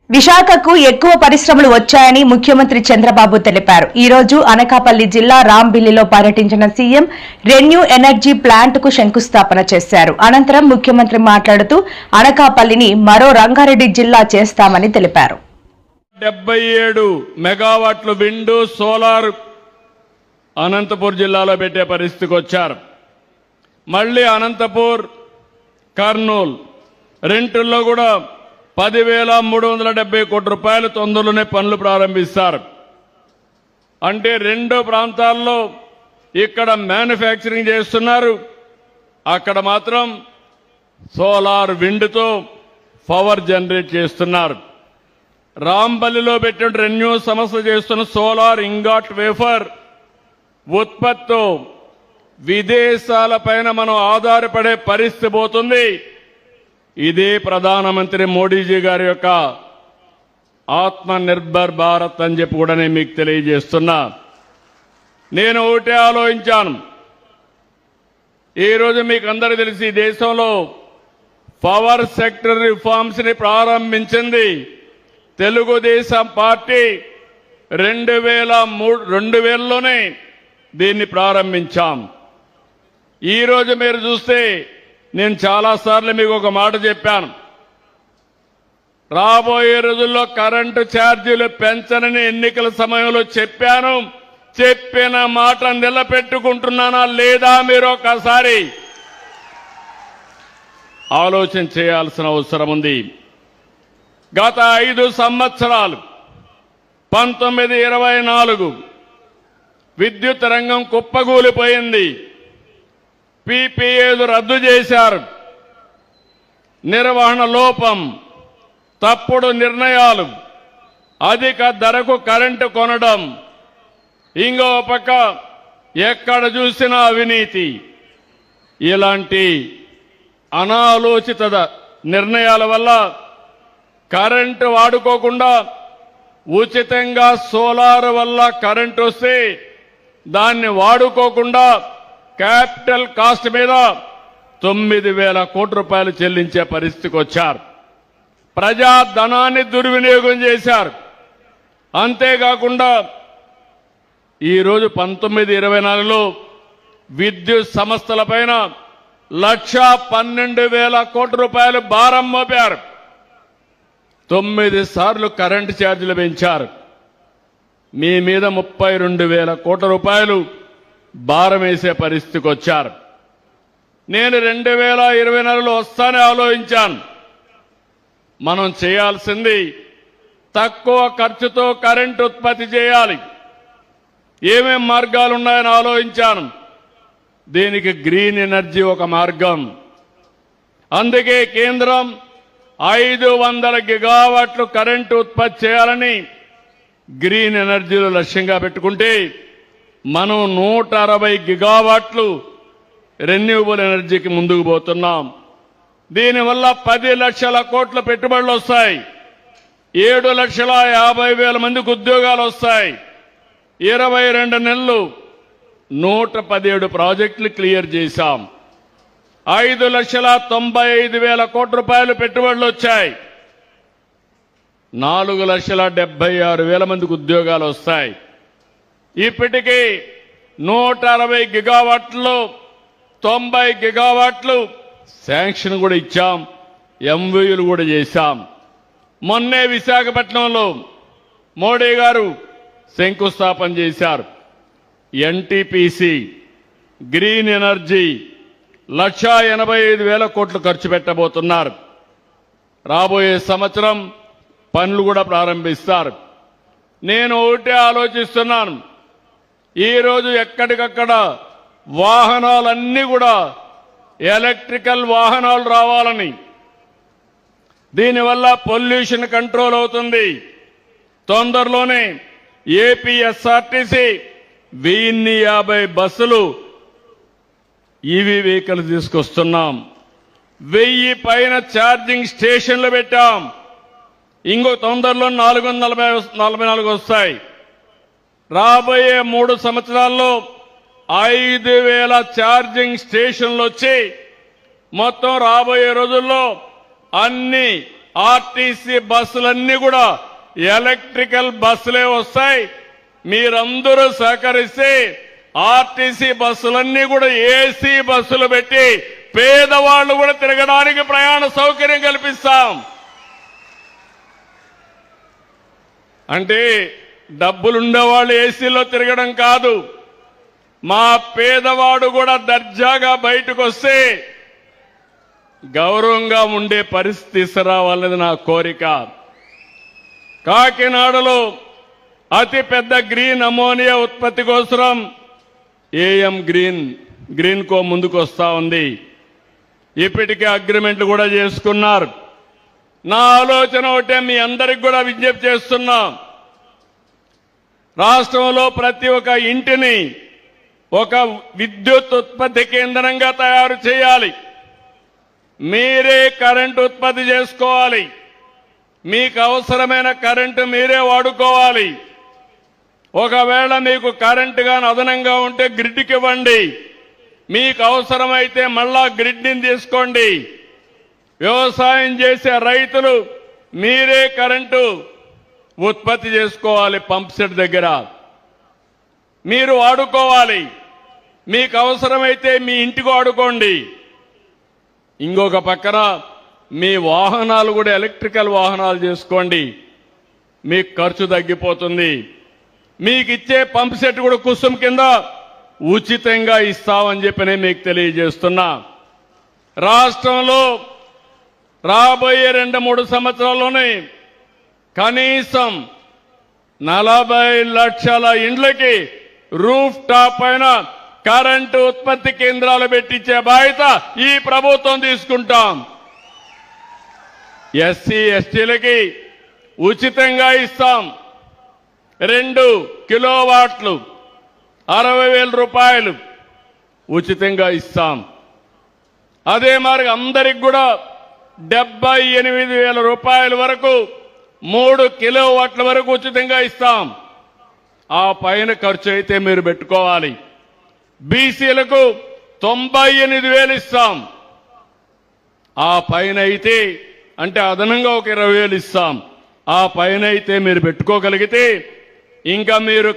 విశాఖకు ఎక్కువ పరిశ్రమలు వచ్చాయని ముఖ్యమంత్రి చంద్రబాబు తెలిపారు. ఈ రోజు అనకాపల్లి జిల్లా రాంబిల్లిలో పర్యటించిన సీఎం రెన్యూ ఎనర్జీ ప్లాంట్ కు శంకుస్థాపన చేశారు. అనంతరం ముఖ్యమంత్రి మాట్లాడుతూ అనకాపల్లిని మరో రంగారెడ్డి జిల్లా చేస్తామని తెలిపారు. 77 మెగావాట్లు విండ్ సోలార్ అనంతపూర్ జిల్లాలో పెట్టే పరిస్థితికి వచ్చారు. మళ్ళీ అనంతపూర్ కర్నూలు రెంటుల్లో కూడా 10,370 కోట్ల రూపాయలు తొందరలోనే పనులు ప్రారంభిస్తారు. అంటే రెండు ప్రాంతాల్లో ఇక్కడ మ్యానుఫ్యాక్చరింగ్ చేస్తున్నారు, అక్కడ మాత్రం సోలార్ విండ్తో పవర్ జనరేట్ చేస్తున్నారు. రాంబల్లిలో పెట్టిన రెన్యూ సంస్థ చేస్తున్న సోలార్ ఇంగాట్ వేఫర్ ఉత్పత్తితో విదేశాలపైన మనం ఆధారపడే పరిస్థితి పోతుంది. ఇదే ప్రధానమంత్రి మోడీజీ గారి యొక్క ఆత్మ నిర్భర్ భారత్ అని చెప్పి కూడా నేను మీకు తెలియజేస్తున్నా. నేను ఒకటే ఆలోచించాను. ఈరోజు మీకు అందరికీ తెలిసి దేశంలో పవర్ సెక్టర్ రిఫార్మ్స్ ని ప్రారంభించింది తెలుగుదేశం పార్టీ. 2000లోనే దీన్ని ప్రారంభించాం. ఈరోజు మీరు చూస్తే నేను చాలాసార్లు మీకు ఒక మాట చెప్పాను. రాబోయే రోజుల్లో కరెంటు ఛార్జీలు పెంచనని ఎన్నికల సమయంలో చెప్పాను. చెప్పిన మాట నిలబెట్టుకుంటున్నానా లేదా మీరు ఒకసారి ఆలోచన చేయాల్సిన అవసరం ఉంది. గత 5 సంవత్సరాలు 1924 విద్యుత్ రంగం కుప్పగూలిపోయింది. పీపీఏలు రద్దు చేశారు. నిర్వహణ లోపం, తప్పుడు నిర్ణయాలు, అధిక ధరకు కరెంటు కొనడం, ఇంకో పక్క ఎక్కడ చూసినా అవినీతి. ఇలాంటి అనాలోచిత నిర్ణయాల వల్ల కరెంటు వాడుకోకుండా ఉచితంగా సోలార్ వల్ల కరెంటు వస్తే దాన్ని వాడుకోకుండా క్యాపిటల్ కాస్ట్ మీద 9,000 కోట్ల రూపాయలు చెల్లించే పరిస్థితికి వచ్చారు. ప్రజా ధనాన్ని దుర్వినియోగం చేశారు. అంతేకాకుండా ఈరోజు 1924లో విద్యుత్ సంస్థలపైన 1,12,000 కోట్ల రూపాయలు భారం మోపారు. 9 సార్లు కరెంటు ఛార్జీలు పెంచారు. మీ మీద 32,000 కోట్ల రూపాయలు భారం వేసే పరిస్థితికి వచ్చారు. నేను 2024లో వస్తానే ఆలోచించాను. మనం చేయాల్సింది తక్కువ ఖర్చుతో కరెంటు ఉత్పత్తి చేయాలి. ఏమేం మార్గాలు ఉన్నాయని ఆలోచించాను. దీనికి గ్రీన్ ఎనర్జీ ఒక మార్గం. అందుకే కేంద్రం 500 గిగావాట్లు కరెంటు ఉత్పత్తి చేయాలని గ్రీన్ ఎనర్జీలో లక్ష్యంగా పెట్టుకుంటే మనం 160 గిగావాట్లు రెన్యూబుల్ ఎనర్జీకి ముందుకు పోతున్నాం. దీనివల్ల 10 లక్షల కోట్ల పెట్టుబడులు వస్తాయి. 7,50,000 మందికి ఉద్యోగాలు వస్తాయి. 22 నెలలు 117 ప్రాజెక్టులు క్లియర్ చేశాం. 5,95,000 కోట్ల రూపాయలు పెట్టుబడులు వచ్చాయి. 4,76,000 మందికి ఉద్యోగాలు వస్తాయి. ఇప్పటికీ 160 గిగావాట్లు 90 గిగావాట్లు శాంక్షన్ కూడా ఇచ్చాం. ఎంవీలు కూడా చేశాం. మొన్నే విశాఖపట్నంలో మోడీ గారు శంకుస్థాపన చేశారు. ఎన్టీపీసీ గ్రీన్ ఎనర్జీ 1,85,000 కోట్లు ఖర్చు పెట్టబోతున్నారు. రాబోయే సంవత్సరం పనులు కూడా ప్రారంభిస్తారు. నేను ఒకటే ఆలోచిస్తున్నాను. ఈరోజు ఎక్కడికక్కడ వాహనాలన్నీ కూడా ఎలక్ట్రికల్ వాహనాలు రావాలని, దీనివల్ల పొల్యూషన్ కంట్రోల్ అవుతుంది. తొందరలోనే ఏపీఎస్ఆర్టీసీ 1050 బస్సులు ఈవీ వెహికల్స్ తీసుకొస్తున్నాం. 1000 పైన ఛార్జింగ్ స్టేషన్లు పెట్టాం. ఇంకో తొందరలో 444 వస్తాయి. రాబోయే 3 సంవత్సరాల్లో 5,000 ఛార్జింగ్ స్టేషన్లు వచ్చి మొత్తం రాబోయే రోజుల్లో అన్ని ఆర్టీసీ బస్సులన్నీ కూడా ఎలక్ట్రికల్ బస్సులే వస్తాయి. మీరందరూ సహకరిస్తే ఆర్టీసీ బస్సులన్నీ కూడా ఏసీ బస్సులు పెట్టి పేదవాళ్లు కూడా తిరగడానికి ప్రయాణ సౌకర్యం కల్పిస్తాం. అంటే డబ్బులుండేవాళ్ళు ఏసీలో తిరగడం కాదు, మా పేదవాడు కూడా దర్జాగా బయటకు వస్తే గౌరవంగా ఉండే పరిస్థితి తీసుకురావాలన్నది నా కోరిక. కాకినాడలో అతి పెద్ద గ్రీన్ అమోనియా ఉత్పత్తి కోసం ఏఎం గ్రీన్ కో ముందుకు వస్తా ఉంది. ఇప్పటికే అగ్రిమెంట్లు కూడా చేసుకున్నారు. నా ఆలోచన ఒకటే, మీ అందరికి కూడా విజ్ఞప్తి చేస్తున్నా, రాష్ట్రంలో ప్రతి ఒక్క ఇంటిని ఒక విద్యుత్ ఉత్పత్తి కేంద్రంగా తయారు చేయాలి. మీరే కరెంటు ఉత్పత్తి చేసుకోవాలి. మీకు అవసరమైన కరెంటు మీరే వాడుకోవాలి. ఒకవేళ మీకు కరెంటు గాని అదనంగా ఉంటే గ్రిడ్కి ఇవ్వండి. మీకు అవసరమైతే మళ్ళా గ్రిడ్ని తీసుకోండి. వ్యవసాయం చేసే రైతులు మీరే కరెంటు ఉత్పత్తి చేసుకోవాలి. పంప్ సెట్ దగ్గర మీరు వాడుకోవాలి. మీకు అవసరమైతే మీ ఇంటికి వాడుకోండి. ఇంకొక పక్కన మీ వాహనాలు కూడా ఎలక్ట్రికల్ వాహనాలు చేసుకోండి. మీకు ఖర్చు తగ్గిపోతుంది. మీకు ఇచ్చే పంప్ సెట్ కూడా కుసుమ్ కింద ఉచితంగా ఇస్తామని చెప్పి మీకు తెలియజేస్తున్నా. రాష్ట్రంలో రాబోయే 2-3 సంవత్సరాల్లోనే కనీసం 40 లక్షల ఇండ్లకి రూఫ్ టాప్ పైన కరెంటు ఉత్పత్తి కేంద్రాలు పెట్టించే బాధ్యత ఈ ప్రభుత్వం తీసుకుంటాం. ఎస్సీ ఎస్టీలకి ఉచితంగా ఇస్తాం. 2 కిలోవాట్లు 60,000 రూపాయలు ఉచితంగా ఇస్తాం. అదే మరి అందరికి కూడా 78,000 రూపాయల వరకు 3 కిలోవాట్ల వరకు ఉచితంగా ఇస్తాం. ఆ పైన ఖర్చు అయితే మీరు పెట్టుకోవాలి. బీసీలకు 98,000 ఇస్తాం. ఆ పైన అయితే అంటే అదనంగా ఒక 20,000 ఇస్తాం. ఆ పైన అయితే మీరు పెట్టుకోగలిగితే ఇంకా మీరు